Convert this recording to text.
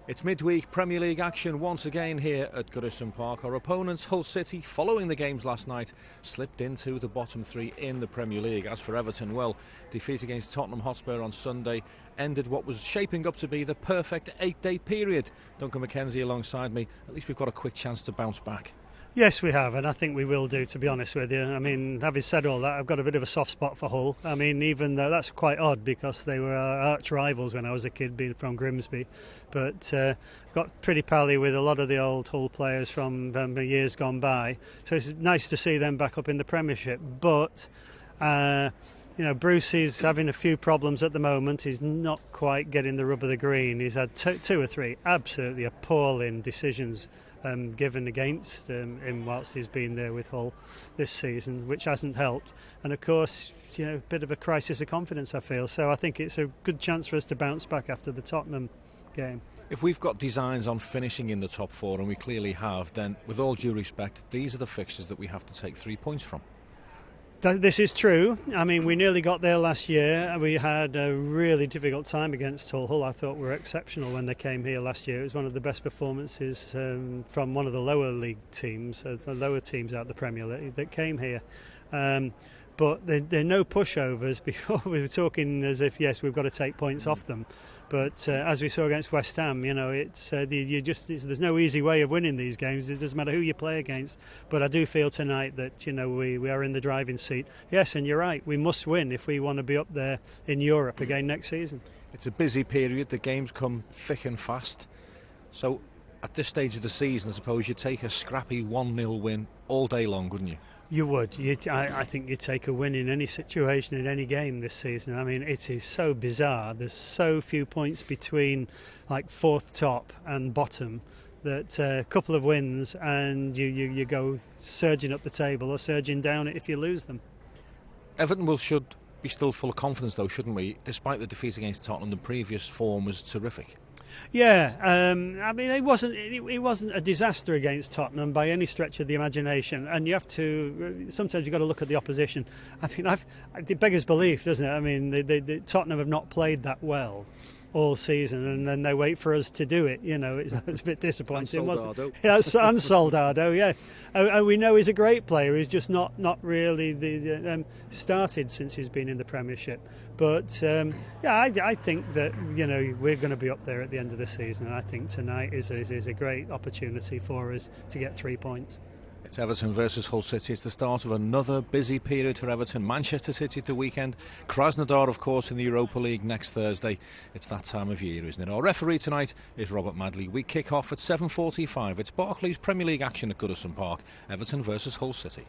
It's midweek Premier League action once again here at Goodison Park. Our opponents, Hull City, following the games last night, slipped into the bottom three in the Premier League. As for Everton, well, defeat against Tottenham Hotspur on Sunday ended what was shaping up to be the perfect 8-day period. Duncan McKenzie alongside me. At least we've got a quick chance to bounce back. Yes, we have, and I think we will do, to be honest with you. I mean, having said all that, I've got a bit of a soft spot for Hull. I mean, even though that's quite odd because they were our arch rivals when I was a kid, being from Grimsby. But got pretty pally with a lot of the old Hull players from years gone by. So it's nice to see them back up in the Premiership. But Bruce is having a few problems at the moment. He's not quite getting the rub of the green. He's had two or three absolutely appalling decisions given against him whilst he's been there with Hull this season, which hasn't helped. And of course, a bit of a crisis of confidence, I feel. So I think it's a good chance for us to bounce back after the Tottenham game. If we've got designs on finishing in the top four, and we clearly have, then with all due respect, these are the fixtures that we have to take 3 points from. This is true. I mean, we nearly got there last year. We had a really difficult time against Hull. Hull, I thought, were exceptional when they came here last year. It was one of the best performances from one of the lower league teams, the lower teams out of the Premier League that came here. But they're no pushovers. Before we were talking as if, yes, we've got to take points off them. But as we saw against West Ham, there's no easy way of winning these games. It doesn't matter who you play against. But I do feel tonight that we are in the driving seat. Yes, and you're right. We must win if we want to be up there in Europe again next season. It's a busy period. The games come thick and fast. So at this stage of the season, I suppose you'd take a scrappy 1-0 win all day long, wouldn't you? You would. I think you'd take a win in any situation, in any game this season. I mean, it is so bizarre. There's so few points between like fourth top and bottom that a couple of wins and you go surging up the table or surging down it if you lose them. Everton should be still full of confidence, though, shouldn't we? Despite the defeat against Tottenham, the previous form was terrific. Yeah, I mean, it wasn't a disaster against Tottenham by any stretch of the imagination, and you have to sometimes you've got to look at the opposition. I mean, it beggars belief, doesn't it? I mean, the Tottenham have not played that well all season, and then they wait for us to do it. It's a bit disappointing, wasn't it? Yes, and Soldado, yes. And we know he's a great player. He's just not really started since he's been in the Premiership. But I think that we're going to be up there at the end of the season, and I think tonight is a great opportunity for us to get 3 points. It's Everton versus Hull City. It's the start of another busy period for Everton. Manchester City at the weekend. Krasnodar, of course, in the Europa League next Thursday. It's that time of year, isn't it? Our referee tonight is Robert Madley. We kick off at 7:45. It's Barclays Premier League action at Goodison Park. Everton versus Hull City.